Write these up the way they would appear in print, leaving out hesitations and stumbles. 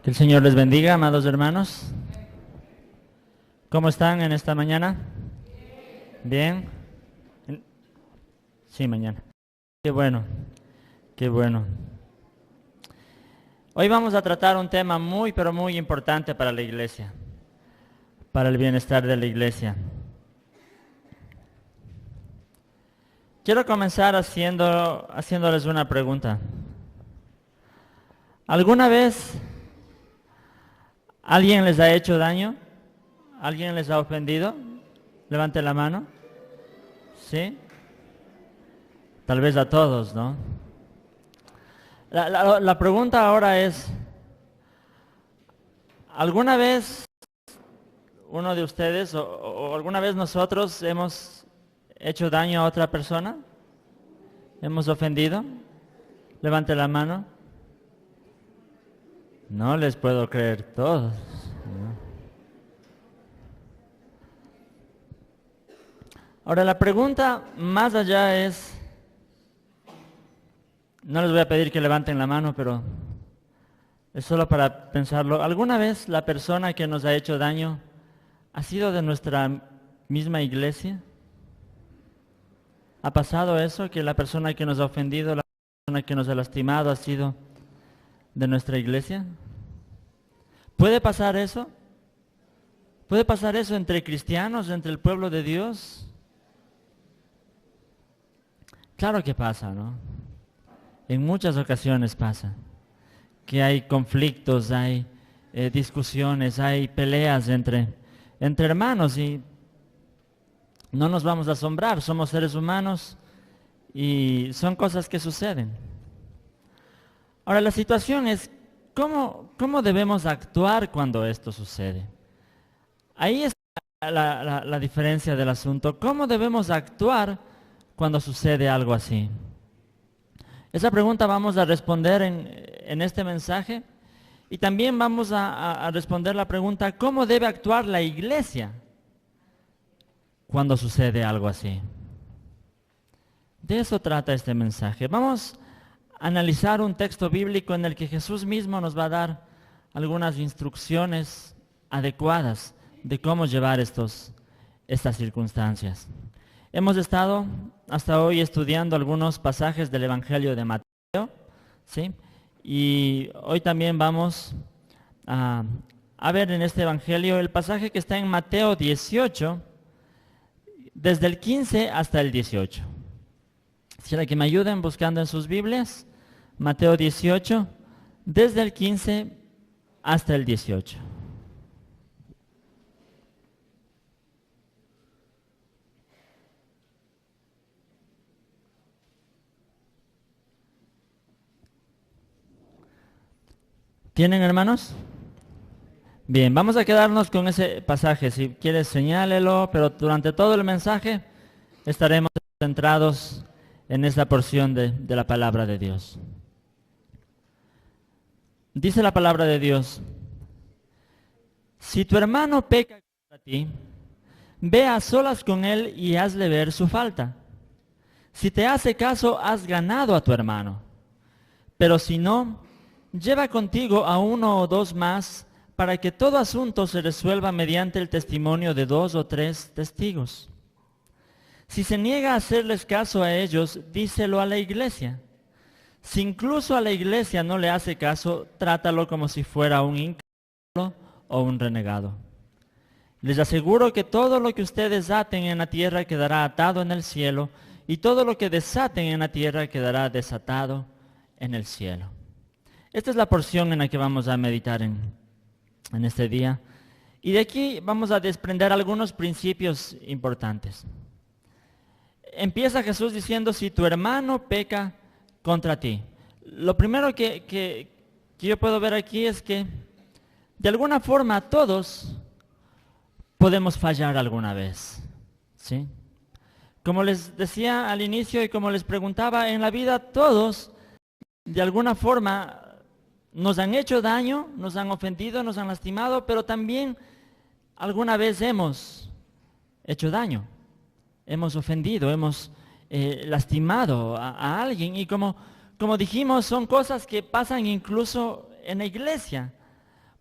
Que el Señor les bendiga, amados hermanos. ¿Cómo están en esta mañana? ¿Bien? Sí, mañana. Qué bueno, qué bueno. Hoy vamos a tratar un tema muy, pero muy importante para la iglesia, para el bienestar de la iglesia. Quiero comenzar haciéndoles una pregunta. ¿Alguna vez alguien les ha hecho daño? ¿Alguien les ha ofendido? Levante la mano. ¿Sí? Tal vez a todos, ¿no? La pregunta ahora es, ¿alguna vez uno de ustedes o alguna vez nosotros hemos hecho daño a otra persona? ¿Hemos ofendido? Levante la mano. No les puedo creer todos, ¿no? Ahora la pregunta más allá es, no les voy a pedir que levanten la mano, pero es solo para pensarlo. ¿Alguna vez la persona que nos ha hecho daño ha sido de nuestra misma iglesia? ¿Ha pasado eso, que la persona que nos ha ofendido, la persona que nos ha lastimado ha sido de nuestra iglesia? ¿Puede pasar eso? ¿Puede pasar eso entre cristianos, entre el pueblo de Dios? Claro que pasa, ¿no? En muchas ocasiones pasa que hay conflictos, hay discusiones, hay peleas entre hermanos y no nos vamos a asombrar, somos seres humanos y son cosas que suceden. Ahora la situación es, ¿cómo debemos actuar cuando esto sucede? Ahí está la diferencia del asunto. ¿Cómo debemos actuar cuando sucede algo así? Esa pregunta vamos a responder en este mensaje y también vamos a responder la pregunta, ¿cómo debe actuar la iglesia cuando sucede algo así? De eso trata este mensaje. Vamos a analizar un texto bíblico en el que Jesús mismo nos va a dar algunas instrucciones adecuadas de cómo llevar estas circunstancias. Hemos estado hasta hoy estudiando algunos pasajes del Evangelio de Mateo, ¿sí? Y hoy también vamos a ver en este Evangelio el pasaje que está en Mateo 18, desde el 15 hasta el 18. Quisiera que me ayuden buscando en sus Biblias, Mateo 18, desde el 15 hasta el 18. ¿Tienen, hermanos? Bien, vamos a quedarnos con ese pasaje. Si quieres, señálelo, pero durante todo el mensaje estaremos centrados en esta porción de la palabra de Dios. Dice la palabra de Dios: si tu hermano peca contra ti, ve a solas con él y hazle ver su falta. Si te hace caso, has ganado a tu hermano. Pero si no, lleva contigo a uno o dos más, para que todo asunto se resuelva mediante el testimonio de 2 o 3 testigos. Si se niega a hacerles caso a ellos, díselo a la iglesia. Si incluso a la iglesia no le hace caso, trátalo como si fuera un incrédulo o un renegado. Les aseguro que todo lo que ustedes aten en la tierra quedará atado en el cielo, y todo lo que desaten en la tierra quedará desatado en el cielo. Esta es la porción en la que vamos a meditar en este día. Y de aquí vamos a desprender algunos principios importantes. Empieza Jesús diciendo, si tu hermano peca contra ti. Lo primero que yo puedo ver aquí es que de alguna forma todos podemos fallar alguna vez, ¿sí? Como les decía al inicio y como les preguntaba, en la vida todos de alguna forma nos han hecho daño, nos han ofendido, nos han lastimado, pero también alguna vez hemos hecho daño, hemos ofendido, hemos lastimado a alguien. Y como dijimos, son cosas que pasan incluso en la iglesia.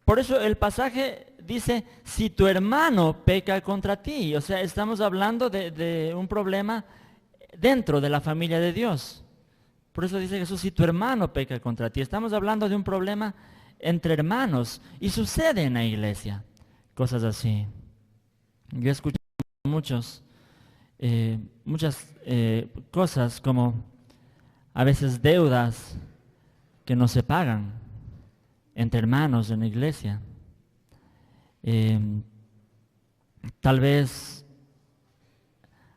Por eso el pasaje dice, si tu hermano peca contra ti. O sea, estamos hablando de un problema dentro de la familia de Dios. Por eso dice Jesús, si tu hermano peca contra ti. Estamos hablando de un problema entre hermanos. Y sucede en la iglesia cosas así. Yo he escuchado muchas cosas como a veces deudas que no se pagan entre hermanos en la iglesia. Tal vez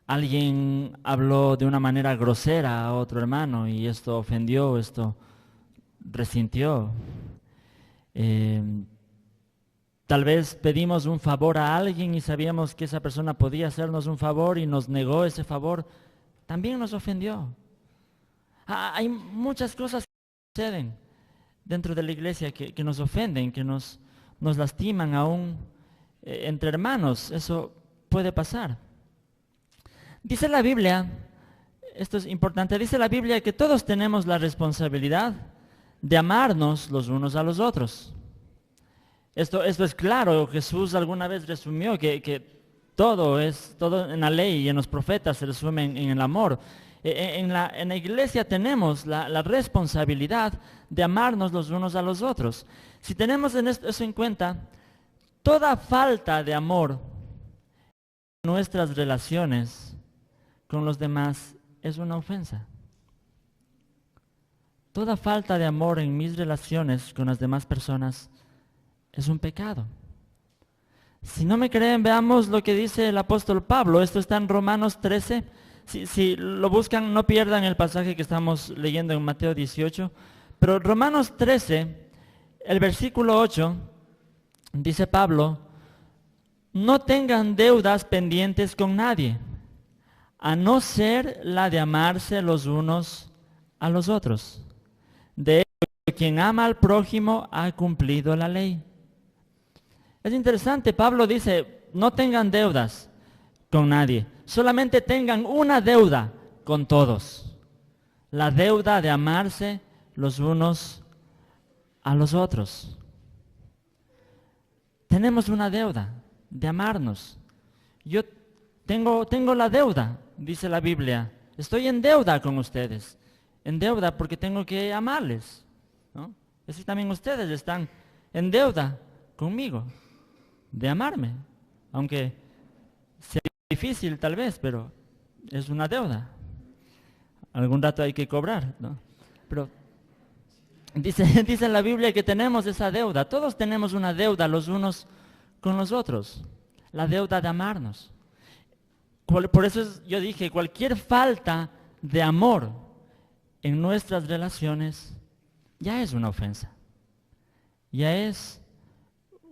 alguien habló de una manera grosera a otro hermano y esto ofendió, esto resintió. Tal vez pedimos un favor a alguien y sabíamos que esa persona podía hacernos un favor y nos negó ese favor. También nos ofendió. Hay muchas cosas que suceden dentro de la iglesia que nos ofenden, que nos lastiman aún entre hermanos. Eso puede pasar. Dice la Biblia, esto es importante, dice la Biblia que todos tenemos la responsabilidad de amarnos los unos a los otros. Esto es claro. Jesús alguna vez resumió que todo en la ley y en los profetas se resume en el amor. En la iglesia tenemos la responsabilidad de amarnos los unos a los otros. Si tenemos eso en cuenta, toda falta de amor en nuestras relaciones con los demás es una ofensa. Toda falta de amor en mis relaciones con las demás personas es un pecado. Si no me creen, veamos lo que dice el apóstol Pablo. Esto está en Romanos 13. Si lo buscan, no pierdan el pasaje que estamos leyendo en Mateo 18. Pero Romanos 13, el versículo 8, dice Pablo, no tengan deudas pendientes con nadie, a no ser la de amarse los unos a los otros. De hecho, quien ama al prójimo ha cumplido la ley. Es interesante, Pablo dice, no tengan deudas con nadie, solamente tengan una deuda con todos. La deuda de amarse los unos a los otros. Tenemos una deuda de amarnos. Yo tengo la deuda, dice la Biblia. Estoy en deuda con ustedes. En deuda porque tengo que amarles, ¿no? Así también ustedes están en deuda conmigo, de amarme, aunque sea difícil tal vez, pero es una deuda. Algún rato hay que cobrar, ¿no? Pero dice en la Biblia que tenemos esa deuda. Todos tenemos una deuda los unos con los otros. La deuda de amarnos. Por eso yo dije, cualquier falta de amor en nuestras relaciones ya es una ofensa. Ya es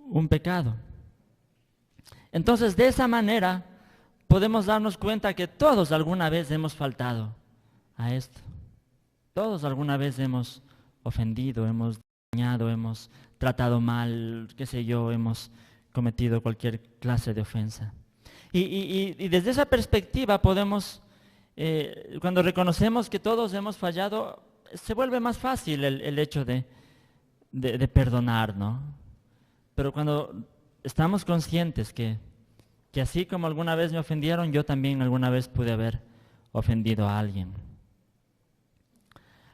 un pecado. Entonces, de esa manera, podemos darnos cuenta que todos alguna vez hemos faltado a esto. Todos alguna vez hemos ofendido, hemos dañado, hemos tratado mal, qué sé yo, hemos cometido cualquier clase de ofensa. Y desde esa perspectiva podemos, cuando reconocemos que todos hemos fallado, se vuelve más fácil el hecho de perdonar, ¿no? Pero cuando estamos conscientes que así como alguna vez me ofendieron, yo también alguna vez pude haber ofendido a alguien.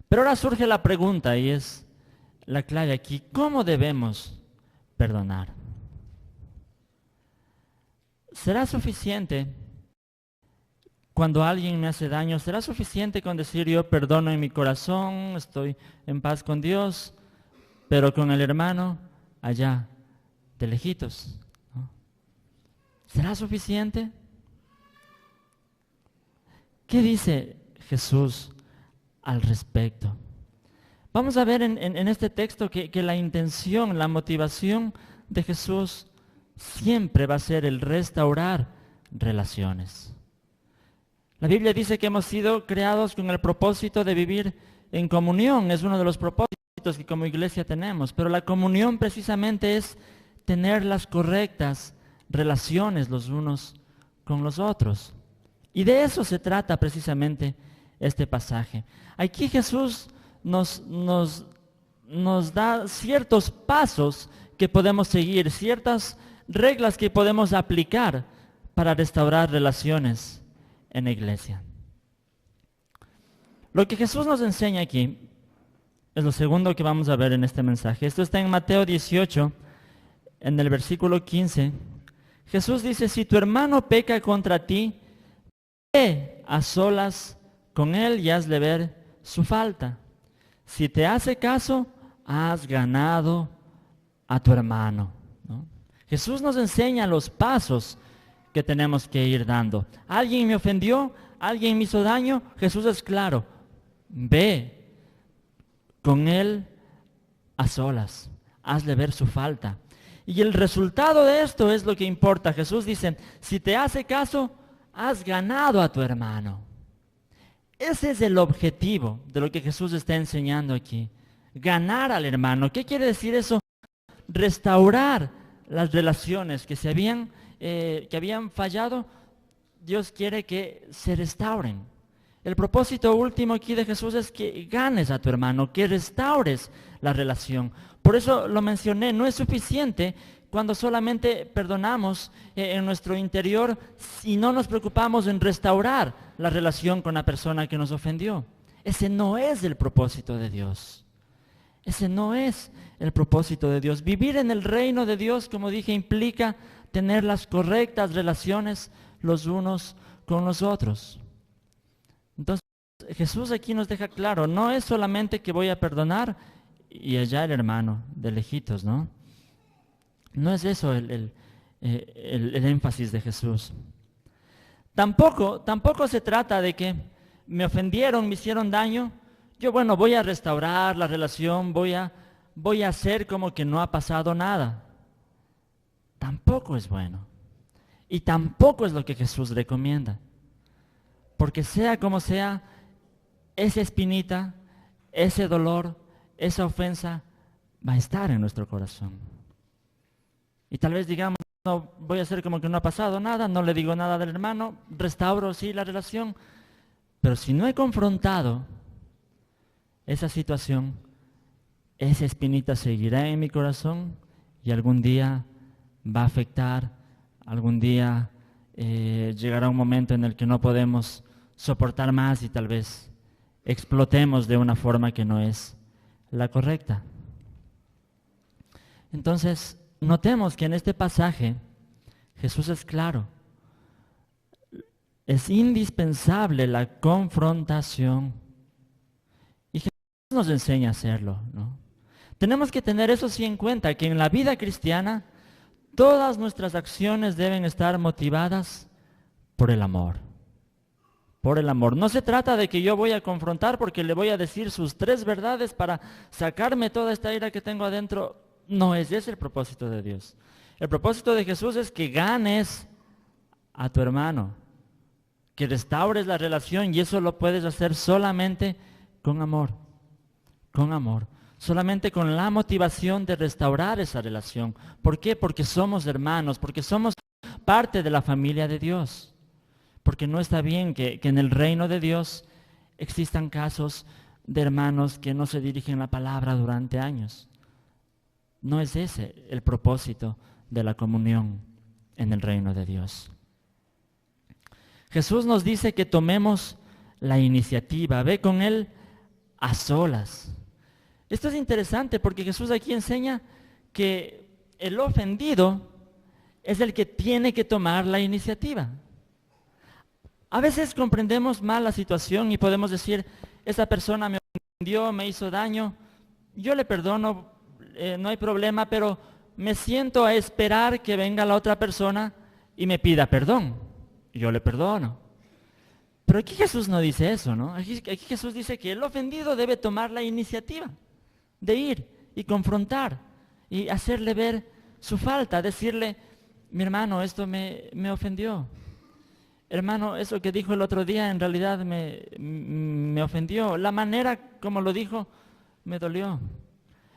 Pero ahora surge la pregunta, y es la clave aquí: ¿cómo debemos perdonar? ¿Será suficiente cuando alguien me hace daño? ¿Será suficiente con decir yo perdono en mi corazón, estoy en paz con Dios, pero con el hermano allá de lejitos, ¿no? ¿Será suficiente? ¿Qué dice Jesús al respecto? Vamos a ver en este texto que la intención, la motivación de Jesús siempre va a ser el restaurar relaciones. La Biblia dice que hemos sido creados con el propósito de vivir en comunión. Es uno de los propósitos que como iglesia tenemos. Pero la comunión precisamente es tener las correctas relaciones los unos con los otros. Y de eso se trata precisamente este pasaje. Aquí Jesús nos da ciertos pasos que podemos seguir, ciertas reglas que podemos aplicar para restaurar relaciones en la iglesia. Lo que Jesús nos enseña aquí es lo segundo que vamos a ver en este mensaje. Esto está en Mateo 18, en el versículo 15. Jesús dice, si tu hermano peca contra ti, ve a solas con él y hazle ver su falta. Si te hace caso, has ganado a tu hermano, ¿no? Jesús nos enseña los pasos que tenemos que ir dando. Alguien me ofendió, alguien me hizo daño, Jesús es claro, ve con él a solas, hazle ver su falta. Y el resultado de esto es lo que importa. Jesús dice, si te hace caso, has ganado a tu hermano. Ese es el objetivo de lo que Jesús está enseñando aquí. Ganar al hermano. ¿Qué quiere decir eso? Restaurar las relaciones que habían fallado. Dios quiere que se restauren. El propósito último aquí de Jesús es que ganes a tu hermano, que restaures la relación. Por eso lo mencioné, no es suficiente cuando solamente perdonamos en nuestro interior y no nos preocupamos en restaurar la relación con la persona que nos ofendió. Ese no es el propósito de Dios. Ese no es el propósito de Dios. Vivir en el reino de Dios, como dije, implica tener las correctas relaciones los unos con los otros. Entonces, Jesús aquí nos deja claro, no es solamente que voy a perdonar y allá el hermano, de lejitos, ¿no? No es eso el énfasis de Jesús. Tampoco se trata de que me ofendieron, me hicieron daño. Yo, voy a restaurar la relación, voy a hacer como que no ha pasado nada. Tampoco es bueno. Y tampoco es lo que Jesús recomienda. Porque sea como sea, esa espinita, ese dolor, esa ofensa va a estar en nuestro corazón. Y tal vez digamos, no voy a hacer como que no ha pasado nada, no le digo nada del hermano, restauro sí la relación, pero si no he confrontado esa situación, esa espinita seguirá en mi corazón y algún día va a afectar, algún día llegará un momento en el que no podemos soportar más y tal vez explotemos de una forma que no es la correcta. Entonces, notemos que en este pasaje Jesús es claro. Es indispensable la confrontación. Y Jesús nos enseña a hacerlo, ¿no? Tenemos que tener eso sí en cuenta, que en la vida cristiana todas nuestras acciones deben estar motivadas por el amor. Por el amor. No se trata de que yo voy a confrontar porque le voy a decir sus 3 verdades para sacarme toda esta ira que tengo adentro. No es ese el propósito de Dios. El propósito de Jesús es que ganes a tu hermano, que restaures la relación, y eso lo puedes hacer solamente con amor, solamente con la motivación de restaurar esa relación. ¿Por qué? Porque somos hermanos, porque somos parte de la familia de Dios. Porque no está bien que en el reino de Dios existan casos de hermanos que no se dirigen la palabra durante años. No es ese el propósito de la comunión en el reino de Dios. Jesús nos dice que tomemos la iniciativa, ve con Él a solas. Esto es interesante porque Jesús aquí enseña que el ofendido es el que tiene que tomar la iniciativa. A veces comprendemos mal la situación y podemos decir, esa persona me ofendió, me hizo daño, yo le perdono, no hay problema, pero me siento a esperar que venga la otra persona y me pida perdón. Yo le perdono. Pero aquí Jesús no dice eso, ¿no? Aquí Jesús dice que el ofendido debe tomar la iniciativa de ir y confrontar y hacerle ver su falta, decirle, mi hermano, esto me ofendió. Hermano, eso que dijo el otro día en realidad me ofendió. La manera como lo dijo me dolió.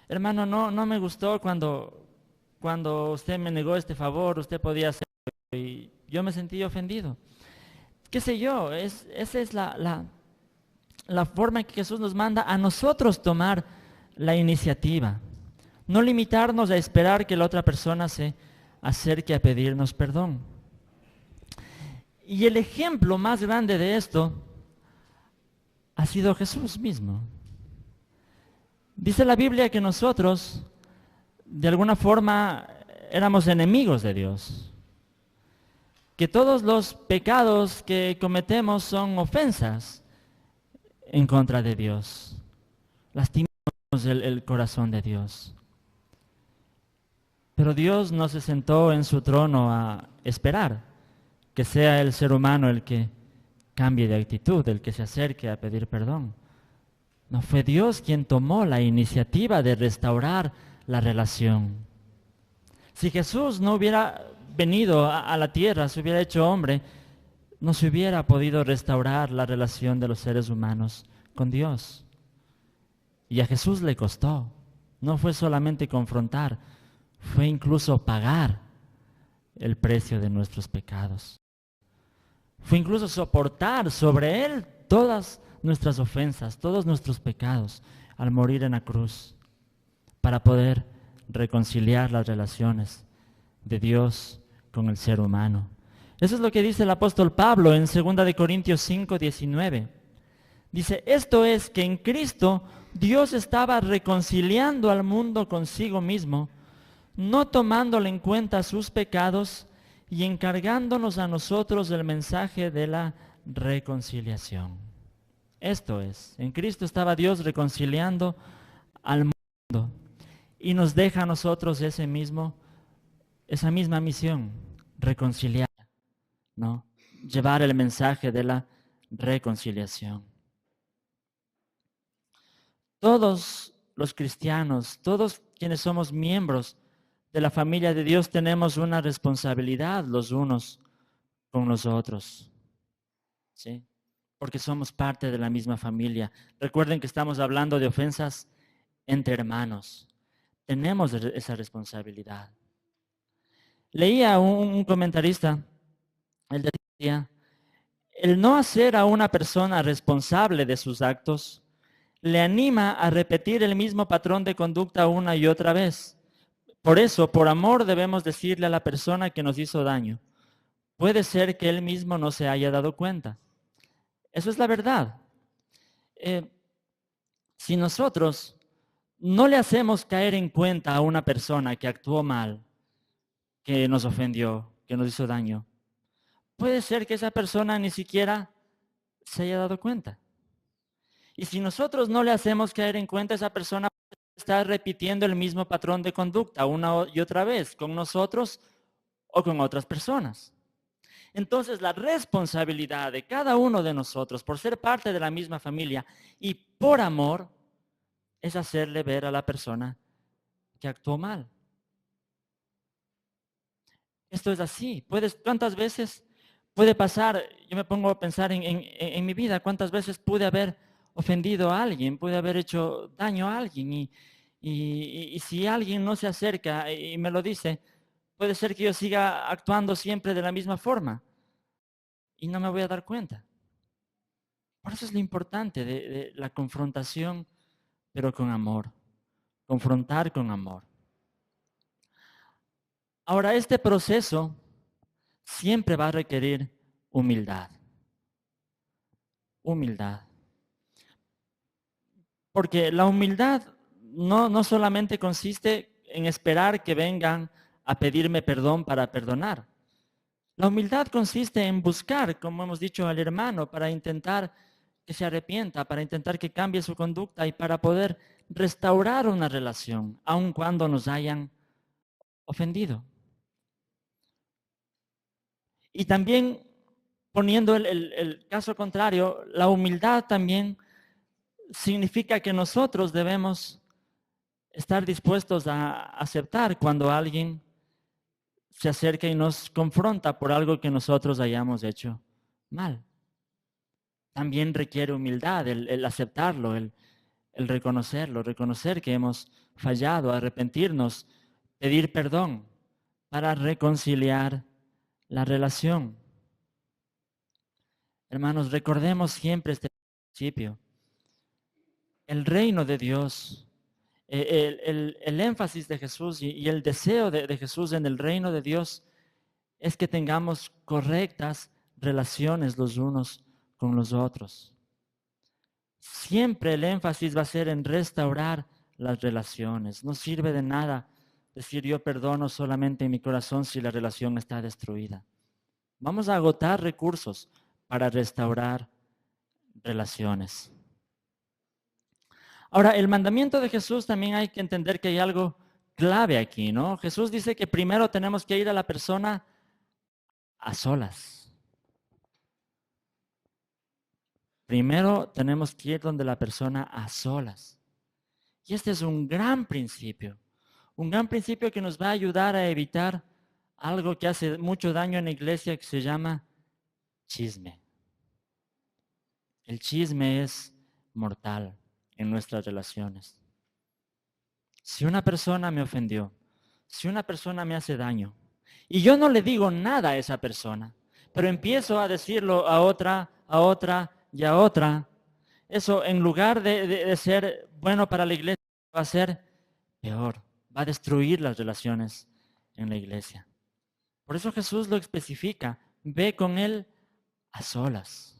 Hermano, no me gustó cuando usted me negó este favor, usted podía hacerlo y yo me sentí ofendido. ¿Qué sé yo? Esa es la forma en que Jesús nos manda a nosotros tomar la iniciativa. No limitarnos a esperar que la otra persona se acerque a pedirnos perdón. Y el ejemplo más grande de esto ha sido Jesús mismo. Dice la Biblia que nosotros, de alguna forma, éramos enemigos de Dios. Que todos los pecados que cometemos son ofensas en contra de Dios. Lastimamos el corazón de Dios. Pero Dios no se sentó en su trono a esperar que sea el ser humano el que cambie de actitud, el que se acerque a pedir perdón. No, fue Dios quien tomó la iniciativa de restaurar la relación. Si Jesús no hubiera venido a la tierra, se hubiera hecho hombre, no se hubiera podido restaurar la relación de los seres humanos con Dios. Y a Jesús le costó. No fue solamente confrontar, fue incluso pagar el precio de nuestros pecados. Fue incluso soportar sobre Él todas nuestras ofensas, todos nuestros pecados, al morir en la cruz, para poder reconciliar las relaciones de Dios con el ser humano. Eso es lo que dice el apóstol Pablo en 2 de Corintios 5, 19. Dice, esto es que en Cristo Dios estaba reconciliando al mundo consigo mismo, no tomándole en cuenta sus pecados y encargándonos a nosotros el mensaje de la reconciliación. Esto es, en Cristo estaba Dios reconciliando al mundo y nos deja a nosotros esa misma misión, reconciliar, ¿no? Llevar el mensaje de la reconciliación. Todos los cristianos, todos quienes somos miembros de la familia de Dios, tenemos una responsabilidad los unos con los otros, ¿sí? Porque somos parte de la misma familia. Recuerden que estamos hablando de ofensas entre hermanos. Tenemos esa responsabilidad. Leía un comentarista, él decía, el no hacer a una persona responsable de sus actos le anima a repetir el mismo patrón de conducta una y otra vez. Por eso, por amor, debemos decirle a la persona que nos hizo daño, puede ser que él mismo no se haya dado cuenta. Eso es la verdad. Si nosotros no le hacemos caer en cuenta a una persona que actuó mal, que nos ofendió, que nos hizo daño, puede ser que esa persona ni siquiera se haya dado cuenta. Y si nosotros no le hacemos caer en cuenta, esa persona está repitiendo el mismo patrón de conducta una y otra vez con nosotros o con otras personas. Entonces, la responsabilidad de cada uno de nosotros por ser parte de la misma familia y por amor es hacerle ver a la persona que actuó mal. Esto es así. ¿Cuántas veces puede pasar? Yo me pongo a pensar en mi vida, cuántas veces pude haber ofendido a alguien, pude haber hecho daño a alguien y si alguien no se acerca y me lo dice, puede ser que yo siga actuando siempre de la misma forma y no me voy a dar cuenta. Por eso es lo importante de la confrontación, pero con amor. Confrontar con amor. Ahora, este proceso siempre va a requerir humildad. Humildad. Porque la humildad no solamente consiste en esperar que vengan a pedirme perdón para perdonar. La humildad consiste en buscar, como hemos dicho al hermano, para intentar que se arrepienta, para intentar que cambie su conducta y para poder restaurar una relación, aun cuando nos hayan ofendido. Y también, poniendo el caso contrario, la humildad también significa que nosotros debemos estar dispuestos a aceptar cuando alguien se acerca y nos confronta por algo que nosotros hayamos hecho mal. También requiere humildad el aceptarlo, el reconocerlo, reconocer que hemos fallado, arrepentirnos, pedir perdón para reconciliar la relación. Hermanos, recordemos siempre este principio. El reino de Dios El énfasis de Jesús y el deseo de Jesús en el reino de Dios es que tengamos correctas relaciones los unos con los otros. Siempre el énfasis va a ser en restaurar las relaciones. No sirve de nada decir yo perdono solamente en mi corazón si la relación está destruida. Vamos a agotar recursos para restaurar relaciones. Ahora, el mandamiento de Jesús también hay que entender que hay algo clave aquí, ¿no? Jesús dice que primero tenemos que ir a la persona a solas. Primero tenemos que ir donde la persona a solas. Y este es un gran principio que nos va a ayudar a evitar algo que hace mucho daño en la iglesia que se llama chisme. El chisme es mortal en nuestras relaciones. Si una persona me ofendió, si una persona me hace daño, y yo no le digo nada a esa persona, pero empiezo a decirlo a otra y a otra, eso en lugar de ser bueno para la iglesia, va a ser peor, va a destruir las relaciones en la iglesia. Por eso Jesús lo especifica, ve con él a solas,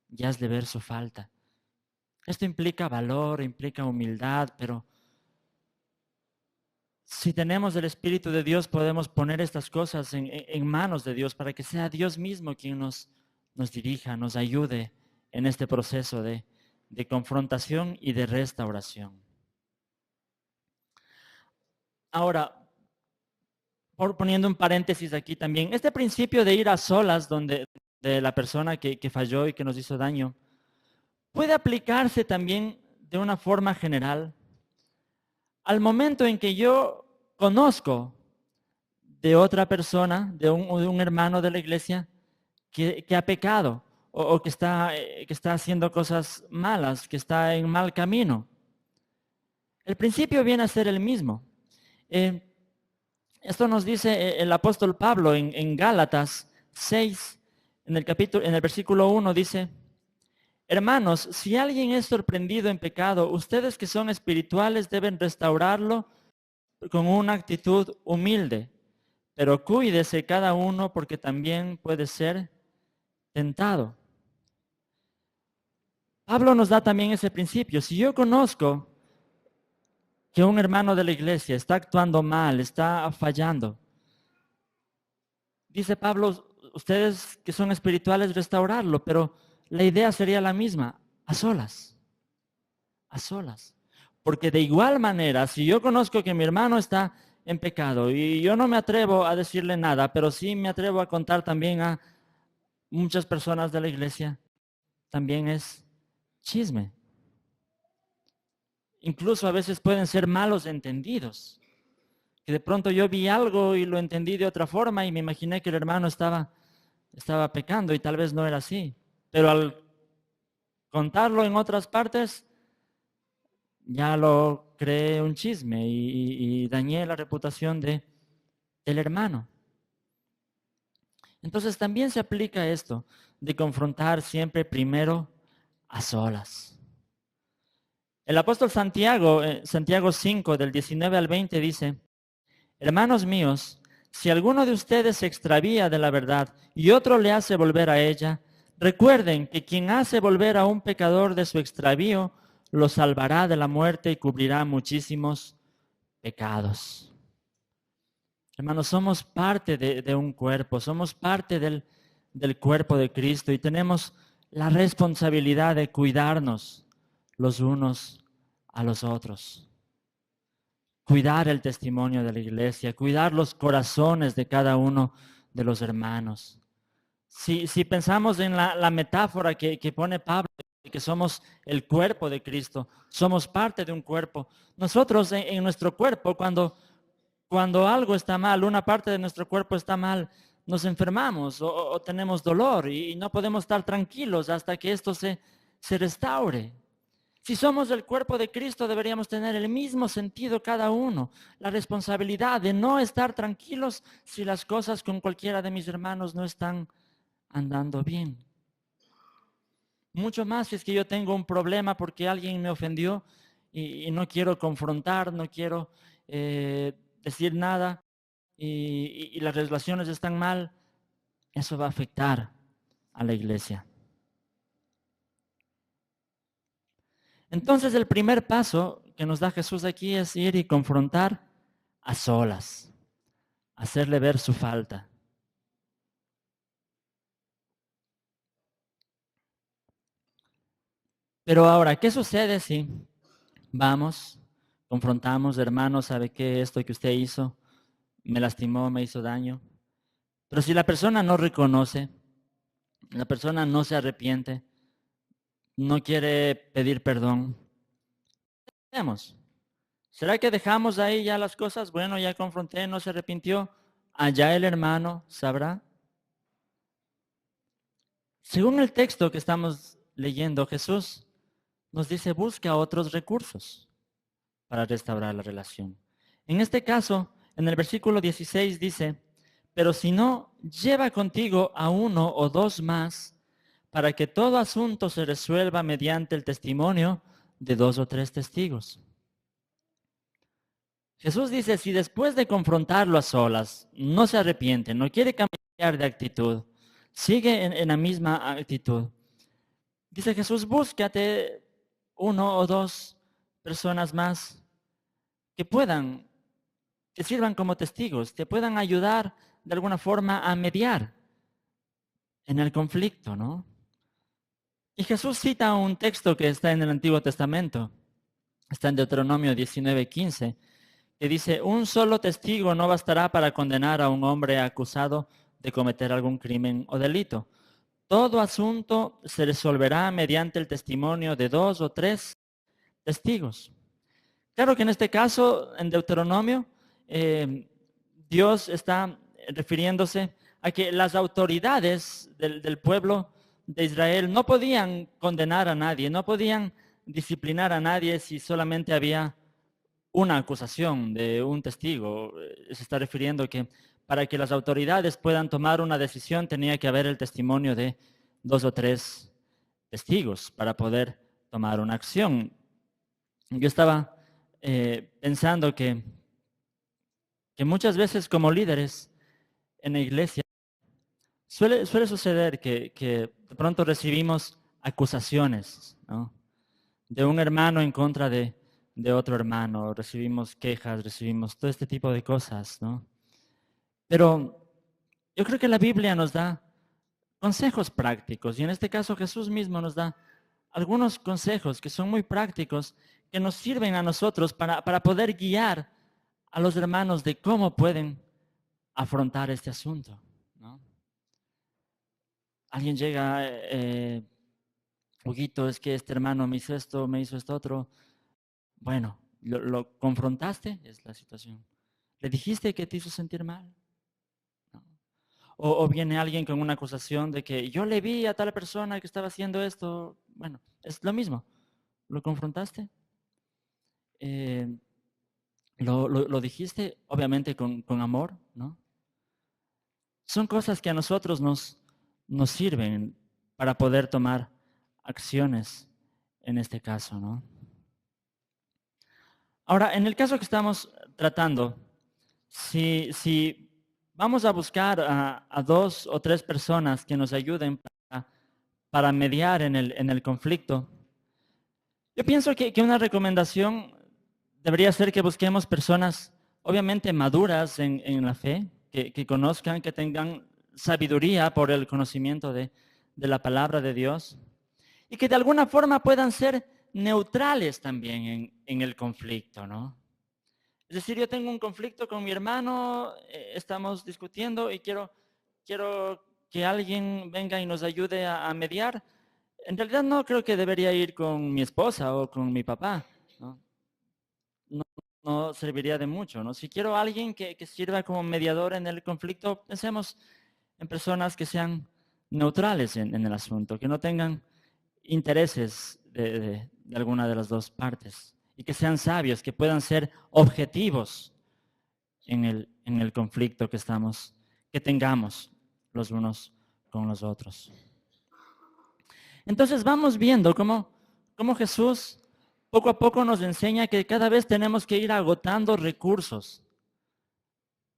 y has de ver su falta. Esto implica valor, implica humildad, pero si tenemos el Espíritu de Dios podemos poner estas cosas en manos de Dios para que sea Dios mismo quien nos dirija, nos ayude en este proceso de confrontación y de restauración. Ahora, poniendo un paréntesis aquí también, este principio de ir a solas de la persona que falló y que nos hizo daño, puede aplicarse también de una forma general al momento en que yo conozco de otra persona, de un hermano de la iglesia que ha pecado o que está haciendo cosas malas, que está en mal camino. El principio viene a ser el mismo. Esto nos dice el apóstol Pablo en Gálatas 6, en el versículo 1 dice: hermanos, si alguien es sorprendido en pecado, ustedes que son espirituales deben restaurarlo con una actitud humilde, pero cuídese cada uno porque también puede ser tentado. Pablo nos da también ese principio. Si yo conozco que un hermano de la iglesia está actuando mal, está fallando, dice Pablo, ustedes que son espirituales, restaurarlo, pero la idea sería la misma, a solas. A solas. Porque de igual manera, si yo conozco que mi hermano está en pecado y yo no me atrevo a decirle nada, pero sí me atrevo a contar también a muchas personas de la iglesia, también es chisme. Incluso a veces pueden ser malos entendidos. Que de pronto yo vi algo y lo entendí de otra forma y me imaginé que el hermano estaba pecando y tal vez no era así. Pero al contarlo en otras partes, ya lo creé un chisme y dañé la reputación del hermano. Entonces también se aplica esto de confrontar siempre primero a solas. El apóstol Santiago, Santiago 5, del 19 al 20 dice: hermanos míos, si alguno de ustedes se extravía de la verdad y otro le hace volver a ella, recuerden que quien hace volver a un pecador de su extravío, lo salvará de la muerte y cubrirá muchísimos pecados. Hermanos, somos parte de un cuerpo, somos parte del cuerpo de Cristo y tenemos la responsabilidad de cuidarnos los unos a los otros. Cuidar el testimonio de la iglesia, cuidar los corazones de cada uno de los hermanos. Si pensamos en la metáfora que pone Pablo, que somos el cuerpo de Cristo, somos parte de un cuerpo. Nosotros en nuestro cuerpo, cuando algo está mal, una parte de nuestro cuerpo está mal, nos enfermamos o tenemos dolor y no podemos estar tranquilos hasta que esto se restaure. Si somos el cuerpo de Cristo, deberíamos tener el mismo sentido cada uno, la responsabilidad de no estar tranquilos si las cosas con cualquiera de mis hermanos no están andando bien. Mucho más si es que yo tengo un problema porque alguien me ofendió y no quiero confrontar, no quiero decir nada y las relaciones están mal, eso va a afectar a la iglesia. Entonces el primer paso que nos da Jesús aquí es ir y confrontar a solas, hacerle ver su falta. Pero ahora, ¿qué sucede si vamos, confrontamos, hermano, sabe que esto que usted hizo me lastimó, me hizo daño? Pero si la persona no reconoce, la persona no se arrepiente, no quiere pedir perdón, ¿qué hacemos? ¿Será que dejamos ahí ya las cosas? Bueno, ya confronté, no se arrepintió. Allá el hermano sabrá. Según el texto que estamos leyendo, Jesús nos dice, busca otros recursos para restaurar la relación. En este caso, en el versículo 16 dice, pero si no, lleva contigo a uno o dos más para que todo asunto se resuelva mediante el testimonio de dos o tres testigos. Jesús dice, si después de confrontarlo a solas, no se arrepiente, no quiere cambiar de actitud, sigue en la misma actitud. Dice Jesús, búscate uno o dos personas más que puedan, que sirvan como testigos, que puedan ayudar de alguna forma a mediar en el conflicto, ¿no? Y Jesús cita un texto que está en el Antiguo Testamento, está en Deuteronomio 19:15, que dice, un solo testigo no bastará para condenar a un hombre acusado de cometer algún crimen o delito. Todo asunto se resolverá mediante el testimonio de dos o tres testigos. Claro que en este caso, en Deuteronomio, Dios está refiriéndose a que las autoridades del pueblo de Israel no podían condenar a nadie, no podían disciplinar a nadie si solamente había una acusación de un testigo. Se está refiriendo que para que las autoridades puedan tomar una decisión tenía que haber el testimonio de dos o tres testigos para poder tomar una acción. Yo estaba pensando que muchas veces como líderes en la iglesia suele suceder que de pronto recibimos acusaciones, ¿no? De un hermano en contra de otro hermano, recibimos quejas, recibimos todo este tipo de cosas, ¿no? Pero yo creo que la Biblia nos da consejos prácticos y en este caso Jesús mismo nos da algunos consejos que son muy prácticos, que nos sirven a nosotros para poder guiar a los hermanos de cómo pueden afrontar este asunto, ¿no? Alguien llega, Huguito, es que este hermano me hizo esto otro. Bueno, lo confrontaste, es la situación. ¿Le dijiste que te hizo sentir mal? No. O viene alguien con una acusación de que yo le vi a tal persona que estaba haciendo esto. Bueno, es lo mismo. ¿Lo confrontaste? Lo dijiste, obviamente, con amor, ¿no? Son cosas que a nosotros nos sirven para poder tomar acciones en este caso, ¿no? Ahora, en el caso que estamos tratando, si vamos a buscar a dos o tres personas que nos ayuden para mediar en el conflicto, yo pienso que una recomendación debería ser que busquemos personas obviamente maduras en la fe, que conozcan, que tengan sabiduría por el conocimiento de la palabra de Dios y que de alguna forma puedan ser neutrales también en el conflicto, ¿no? Es decir, yo tengo un conflicto con mi hermano, estamos discutiendo y quiero que alguien venga y nos ayude a mediar. En realidad no creo que debería ir con mi esposa o con mi papá, ¿no? No, no serviría de mucho, ¿no? Si quiero a alguien que sirva como mediador en el conflicto, pensemos en personas que sean neutrales en el asunto, que no tengan intereses de alguna de las dos partes y que sean sabios, que puedan ser objetivos en el conflicto que tengamos los unos con los otros. Entonces vamos viendo cómo Jesús poco a poco nos enseña que cada vez tenemos que ir agotando recursos.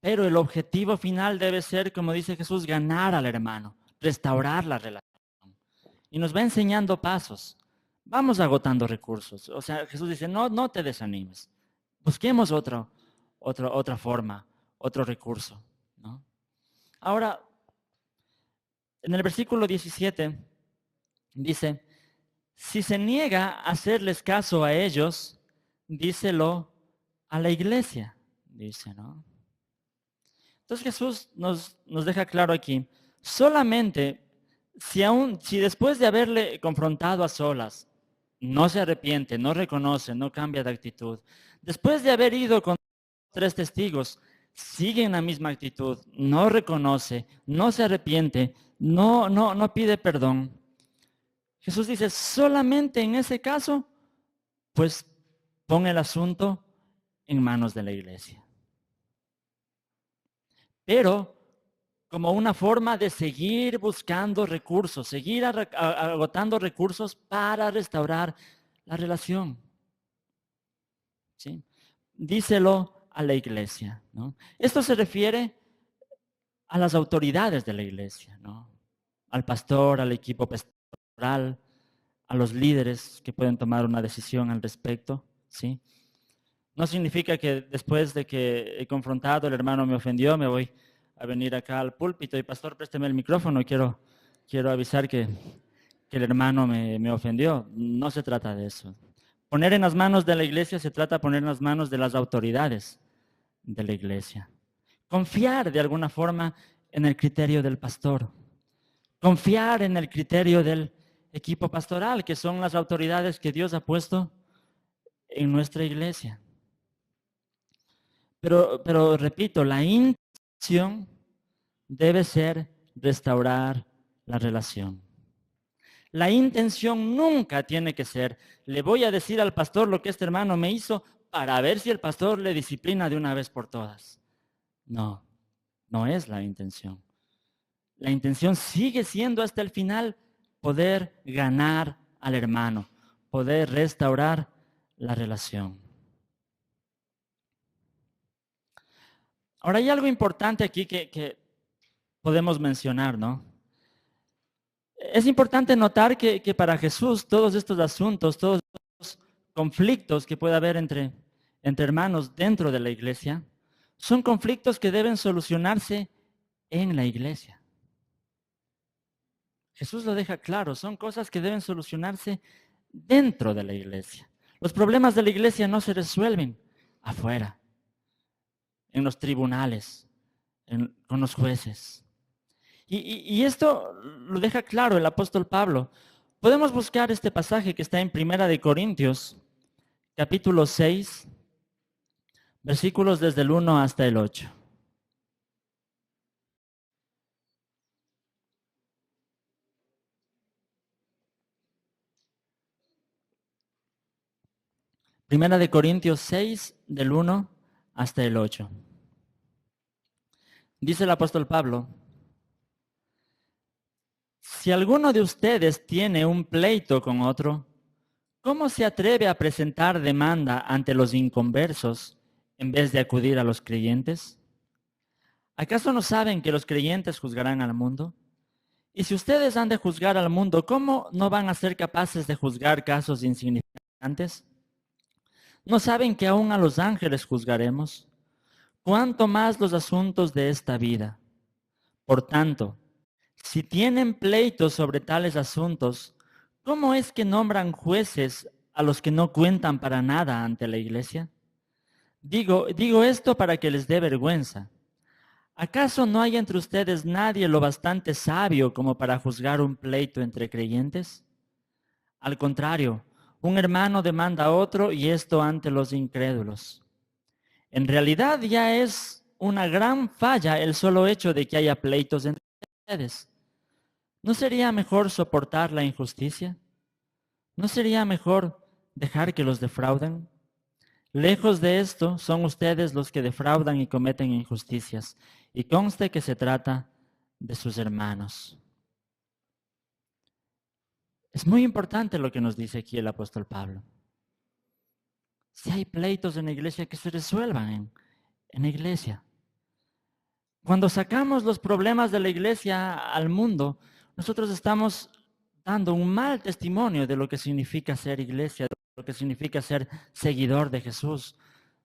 Pero el objetivo final debe ser, como dice Jesús, ganar al hermano, restaurar la relación. Y nos va enseñando pasos. Vamos agotando recursos. O sea, Jesús dice, no te desanimes. Busquemos otra forma, otro recurso, ¿no? Ahora, en el versículo 17 dice, si se niega a hacerles caso a ellos, díselo a la iglesia, dice, ¿no? Entonces Jesús nos deja claro aquí, solamente si después de haberle confrontado a solas, no se arrepiente, no reconoce, no cambia de actitud, después de haber ido con 3 testigos, sigue en la misma actitud, no reconoce, no se arrepiente, no pide perdón. Jesús dice, solamente en ese caso, pues pon el asunto en manos de la iglesia. Pero como una forma de seguir buscando recursos, seguir agotando recursos para restaurar la relación. ¿Sí? Díselo a la iglesia, ¿no? Esto se refiere a las autoridades de la iglesia, ¿no? Al pastor, al equipo pastoral, a los líderes que pueden tomar una decisión al respecto, ¿sí? No significa que después de que he confrontado, el hermano me ofendió, me voy a venir acá al púlpito y pastor, présteme el micrófono, quiero avisar que el hermano me ofendió. No se trata de eso. Poner en las manos de la iglesia se trata de poner en las manos de las autoridades de la iglesia. Confiar de alguna forma en el criterio del pastor. Confiar en el criterio del equipo pastoral, que son las autoridades que Dios ha puesto en nuestra iglesia. Pero repito, la intención debe ser restaurar la relación. La intención nunca tiene que ser, le voy a decir al pastor lo que este hermano me hizo para ver si el pastor le disciplina de una vez por todas. No es la intención. La intención sigue siendo hasta el final poder ganar al hermano, poder restaurar la relación. Ahora hay algo importante aquí que podemos mencionar, ¿no? Es importante notar que para Jesús todos estos asuntos, todos estos conflictos que puede haber entre hermanos dentro de la iglesia, son conflictos que deben solucionarse en la iglesia. Jesús lo deja claro, son cosas que deben solucionarse dentro de la iglesia. Los problemas de la iglesia no se resuelven afuera, en los tribunales, con los jueces. Y esto lo deja claro el apóstol Pablo. Podemos buscar este pasaje que está en Primera de Corintios, capítulo 6, versículos desde el 1 hasta el 8. Primera de Corintios 6, del 1 hasta el 8. Dice el apóstol Pablo, si alguno de ustedes tiene un pleito con otro, ¿cómo se atreve a presentar demanda ante los inconversos en vez de acudir a los creyentes? ¿Acaso no saben que los creyentes juzgarán al mundo? Y si ustedes han de juzgar al mundo, ¿cómo no van a ser capaces de juzgar casos insignificantes? ¿No saben que aún a los ángeles juzgaremos? ¿Cuánto más los asuntos de esta vida? Por tanto, si tienen pleitos sobre tales asuntos, ¿cómo es que nombran jueces a los que no cuentan para nada ante la iglesia? Digo esto para que les dé vergüenza. ¿Acaso no hay entre ustedes nadie lo bastante sabio como para juzgar un pleito entre creyentes? Al contrario, un hermano demanda a otro y esto ante los incrédulos. En realidad ya es una gran falla el solo hecho de que haya pleitos entre ustedes. ¿No sería mejor soportar la injusticia? ¿No sería mejor dejar que los defrauden? Lejos de esto, son ustedes los que defraudan y cometen injusticias, y conste que se trata de sus hermanos. Es muy importante lo que nos dice aquí el apóstol Pablo. Si hay pleitos en la iglesia, que se resuelvan en la iglesia. Cuando sacamos los problemas de la iglesia al mundo, nosotros estamos dando un mal testimonio de lo que significa ser iglesia, de lo que significa ser seguidor de Jesús,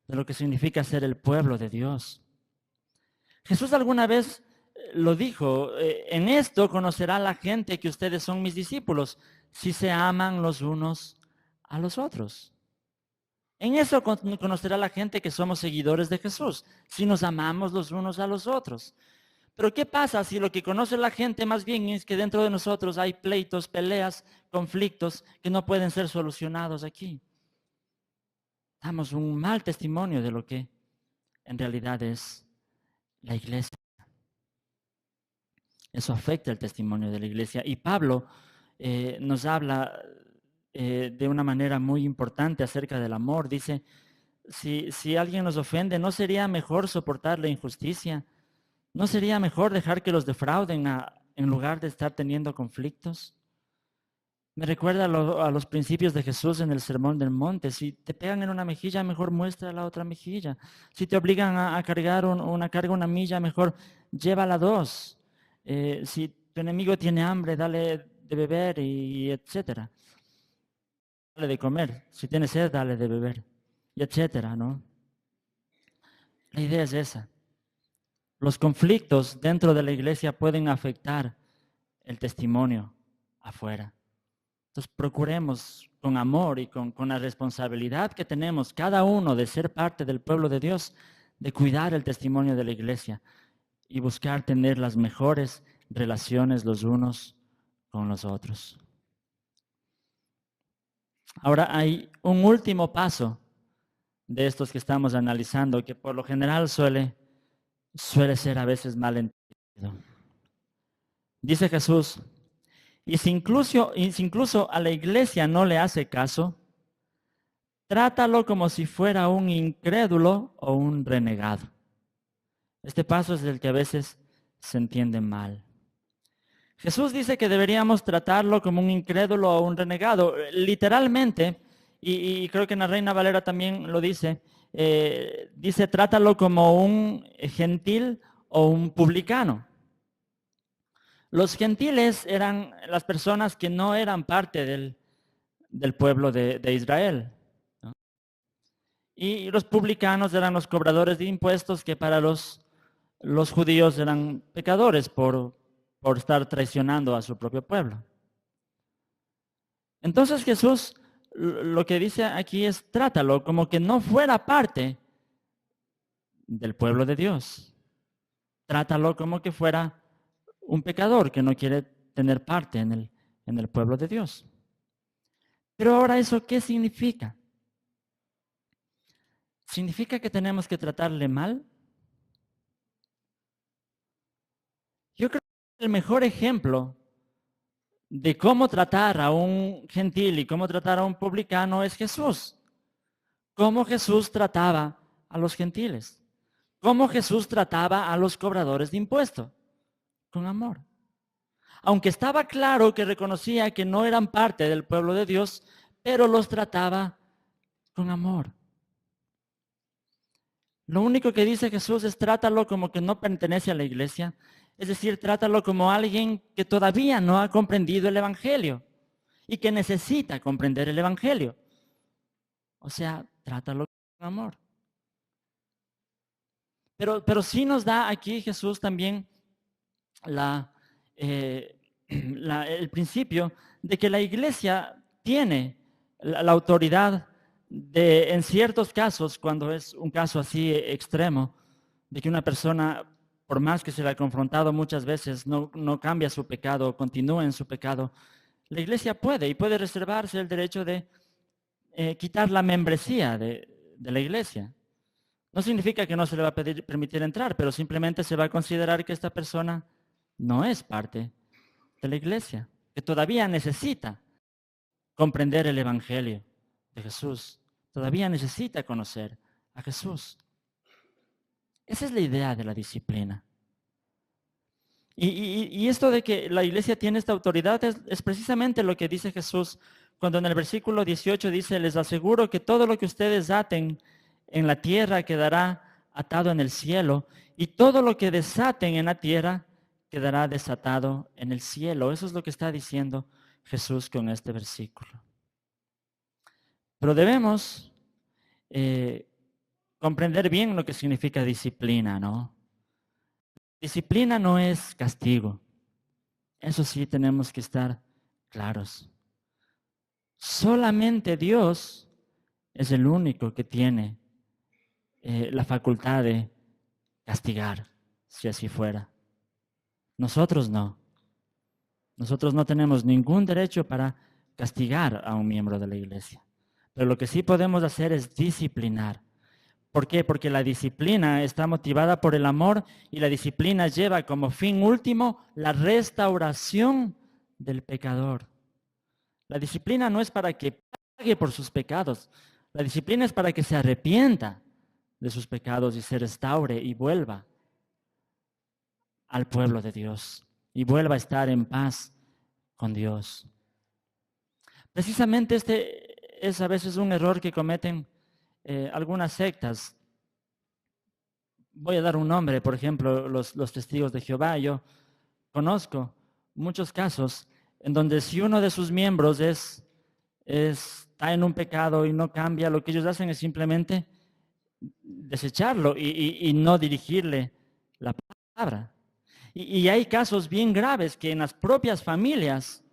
de lo que significa ser el pueblo de Dios. Jesús alguna vez lo dijo, en esto conocerá la gente que ustedes son mis discípulos, si se aman los unos a los otros. En eso conocerá la gente que somos seguidores de Jesús, si nos amamos los unos a los otros. Pero ¿qué pasa si lo que conoce la gente más bien es que dentro de nosotros hay pleitos, peleas, conflictos que no pueden ser solucionados aquí? Damos un mal testimonio de lo que en realidad es la iglesia. Eso afecta el testimonio de la iglesia. Y Pablo nos habla de una manera muy importante acerca del amor. Dice, si alguien nos ofende, ¿no sería mejor soportar la injusticia? ¿No sería mejor dejar que los defrauden en lugar de estar teniendo conflictos? Me recuerda a los principios de Jesús en el Sermón del Monte. Si te pegan en una mejilla, mejor muestra la otra mejilla. Si te obligan a cargar una carga, una milla, mejor llévala dos. Si tu enemigo tiene hambre, dale de beber y etcétera. Dale de comer. Si tiene sed, dale de beber y etcétera, ¿no? La idea es esa. Los conflictos dentro de la iglesia pueden afectar el testimonio afuera. Entonces procuremos con amor y con la responsabilidad que tenemos cada uno de ser parte del pueblo de Dios, de cuidar el testimonio de la iglesia y buscar tener las mejores relaciones los unos con los otros. Ahora hay un último paso de estos que estamos analizando que por lo general suele ser a veces mal entendido. Dice Jesús, y si incluso a la iglesia no le hace caso, trátalo como si fuera un incrédulo o un renegado. Este paso es el que a veces se entiende mal. Jesús dice que deberíamos tratarlo como un incrédulo o un renegado. Literalmente, y creo que en la Reina Valera también lo dice, dice trátalo como un gentil o un publicano. Los gentiles eran las personas que no eran parte del pueblo de Israel, ¿no? Y los publicanos eran los cobradores de impuestos que para los judíos eran pecadores por estar traicionando a su propio pueblo. Entonces Jesús lo que dice aquí es trátalo como que no fuera parte del pueblo de Dios. Trátalo como que fuera un pecador que no quiere tener parte en el pueblo de Dios. Pero ahora, ¿eso qué significa? ¿Significa que tenemos que tratarle mal? Yo creo que el mejor ejemplo de cómo tratar a un gentil y cómo tratar a un publicano es Jesús. Cómo Jesús trataba a los gentiles. Cómo Jesús trataba a los cobradores de impuestos. Con amor. Aunque estaba claro que reconocía que no eran parte del pueblo de Dios, pero los trataba con amor. Lo único que dice Jesús es trátalo como que no pertenece a la iglesia, es decir, trátalo como alguien que todavía no ha comprendido el Evangelio y que necesita comprender el Evangelio. O sea, trátalo con amor. Pero sí nos da aquí Jesús también el principio de que la iglesia tiene la autoridad de, en ciertos casos, cuando es un caso así extremo, de que una persona, por más que se le ha confrontado muchas veces, no cambia su pecado, continúa en su pecado, la iglesia puede reservarse el derecho de quitar la membresía de la iglesia. No significa que no se le va a permitir entrar, pero simplemente se va a considerar que esta persona no es parte de la iglesia, que todavía necesita comprender el Evangelio de Jesús, todavía necesita conocer a Jesús. Esa es la idea de la disciplina. Y esto de que la iglesia tiene esta autoridad es precisamente lo que dice Jesús cuando en el versículo 18 dice, les aseguro que todo lo que ustedes aten en la tierra quedará atado en el cielo, y todo lo que desaten en la tierra quedará desatado en el cielo. Eso es lo que está diciendo Jesús con este versículo. Pero debemos comprender bien lo que significa disciplina, ¿no? Disciplina no es castigo. Eso sí tenemos que estar claros. Solamente Dios es el único que tiene la facultad de castigar, si así fuera. Nosotros no. Nosotros no tenemos ningún derecho para castigar a un miembro de la iglesia. Pero lo que sí podemos hacer es disciplinar. ¿Por qué? Porque la disciplina está motivada por el amor y la disciplina lleva como fin último la restauración del pecador. La disciplina no es para que pague por sus pecados. La disciplina es para que se arrepienta de sus pecados y se restaure y vuelva al pueblo de Dios y vuelva a estar en paz con Dios. Precisamente este es a veces un error que cometen algunas sectas. Voy a dar un nombre, por ejemplo, los testigos de Jehová. Yo conozco muchos casos en donde si uno de sus miembros está en un pecado y no cambia, lo que ellos hacen es simplemente desecharlo y no dirigirle la palabra. Y hay casos bien graves que en las propias familias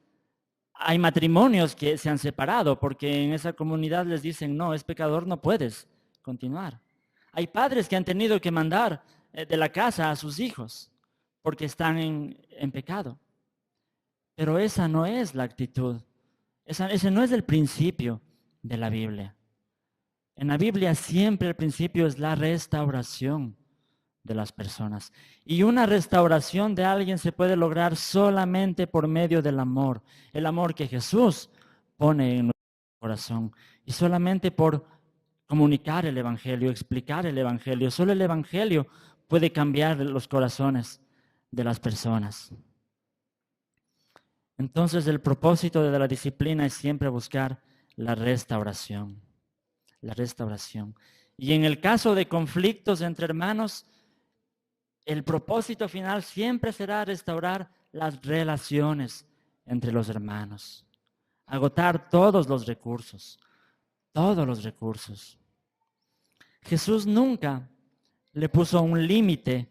hay matrimonios que se han separado porque en esa comunidad les dicen, no, es pecador, no puedes continuar. Hay padres que han tenido que mandar de la casa a sus hijos porque están en pecado. Pero esa no es la actitud. Ese no es el principio de la Biblia. En la Biblia siempre el principio es la restauración de las personas. Y una restauración de alguien se puede lograr solamente por medio del amor. El amor que Jesús pone en nuestro corazón. Y solamente por comunicar el Evangelio, explicar el Evangelio. Solo el Evangelio puede cambiar los corazones de las personas. Entonces el propósito de la disciplina es siempre buscar la restauración. La restauración. Y en el caso de conflictos entre hermanos, el propósito final siempre será restaurar las relaciones entre los hermanos. Agotar todos los recursos. Todos los recursos. Jesús nunca le puso un límite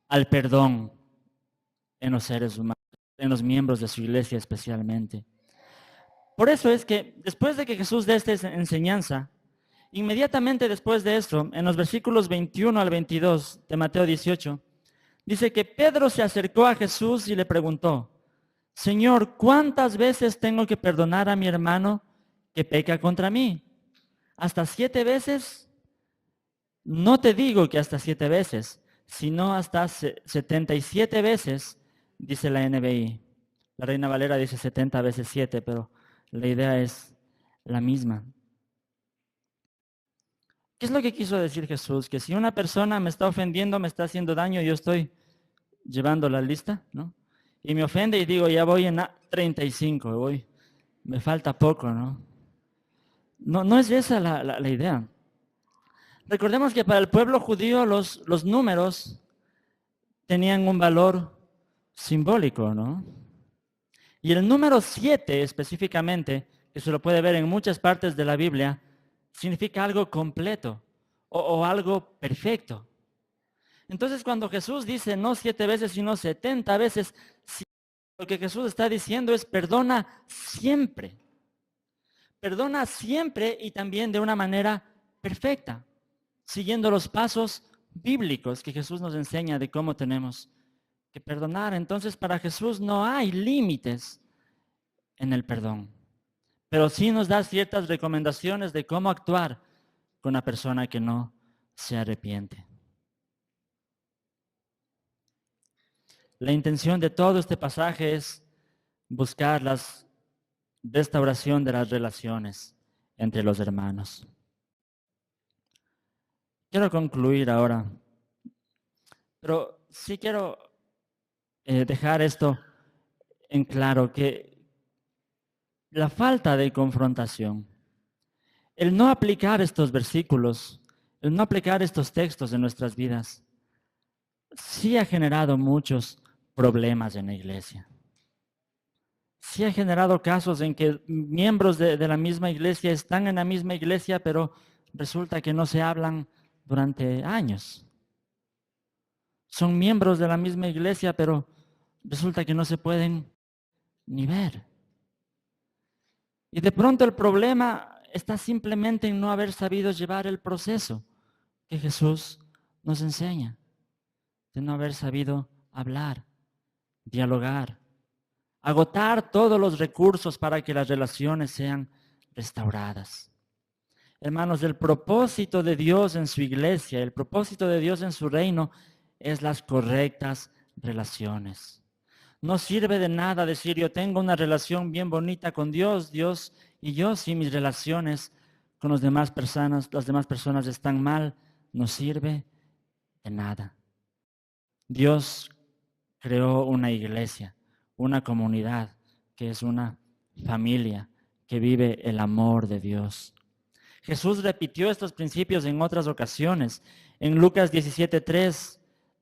al perdón en los seres humanos, en los miembros de su iglesia especialmente. Por eso es que después de que Jesús dé esta enseñanza, inmediatamente después de esto, en los versículos 21 al 22 de Mateo 18, dice que Pedro se acercó a Jesús y le preguntó, Señor, ¿cuántas veces tengo que perdonar a mi hermano que peca contra mí? ¿Hasta 7 veces? No te digo que hasta 7 veces, sino hasta 77 veces, dice la NBI. La Reina Valera dice 70 veces 7, pero la idea es la misma. ¿Qué es lo que quiso decir Jesús? Que si una persona me está ofendiendo, me está haciendo daño, yo estoy llevando la lista, ¿no? Y me ofende y digo, ya voy en 35, me falta poco, ¿no? No es esa la idea. Recordemos que para el pueblo judío los números tenían un valor simbólico, ¿no? Y el número 7 específicamente, que se lo puede ver en muchas partes de la Biblia, significa algo completo o algo perfecto. Entonces cuando Jesús dice no 7 veces, sino 70 veces, lo que Jesús está diciendo es perdona siempre. Perdona siempre y también de una manera perfecta, siguiendo los pasos bíblicos que Jesús nos enseña de cómo tenemos que perdonar. Entonces para Jesús no hay límites en el perdón, pero sí nos da ciertas recomendaciones de cómo actuar con una persona que no se arrepiente. La intención de todo este pasaje es buscar la restauración de las relaciones entre los hermanos. Quiero concluir ahora, pero sí quiero dejar esto en claro, que la falta de confrontación. El no aplicar estos versículos, el no aplicar estos textos en nuestras vidas, sí ha generado muchos problemas en la iglesia. Sí ha generado casos en que miembros de la misma iglesia están en la misma iglesia, pero resulta que no se hablan durante años. Son miembros de la misma iglesia, pero resulta que no se pueden ni ver. Y de pronto el problema está simplemente en no haber sabido llevar el proceso que Jesús nos enseña, de no haber sabido hablar, dialogar, agotar todos los recursos para que las relaciones sean restauradas. Hermanos, el propósito de Dios en su iglesia, el propósito de Dios en su reino es las correctas relaciones. No sirve de nada decir yo tengo una relación bien bonita con Dios, y yo si mis relaciones con las demás personas están mal, no sirve de nada. Dios creó una iglesia, una comunidad que es una familia que vive el amor de Dios. Jesús repitió estos principios en otras ocasiones. En Lucas 17:3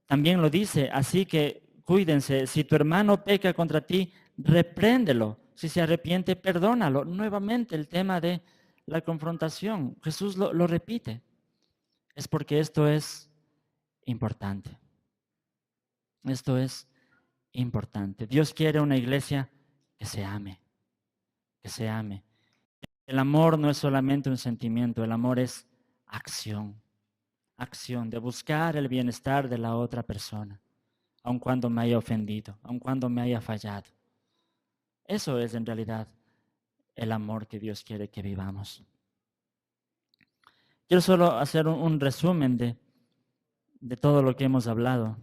también lo dice, así que cuídense, si tu hermano peca contra ti, repréndelo. Si se arrepiente, perdónalo. Nuevamente el tema de la confrontación. Jesús lo repite. Es porque esto es importante. Esto es importante. Dios quiere una iglesia que se ame, que se ame. El amor no es solamente un sentimiento, el amor es acción. Acción de buscar el bienestar de la otra persona, aun cuando me haya ofendido, aun cuando me haya fallado. Eso es en realidad el amor que Dios quiere que vivamos. Quiero solo hacer un resumen de todo lo que hemos hablado.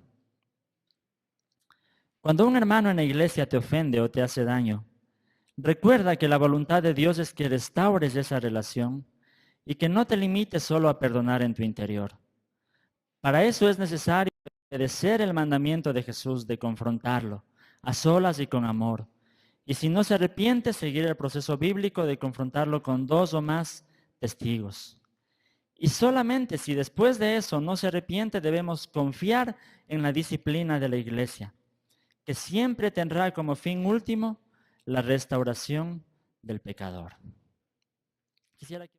Cuando un hermano en la iglesia te ofende o te hace daño, recuerda que la voluntad de Dios es que restaures esa relación y que no te limites solo a perdonar en tu interior. Para eso es necesario obedecer el mandamiento de Jesús de confrontarlo, a solas y con amor. Y si no se arrepiente, seguir el proceso bíblico de confrontarlo con 2 o más testigos. Y solamente si después de eso no se arrepiente, debemos confiar en la disciplina de la iglesia, que siempre tendrá como fin último la restauración del pecador. Quisiera que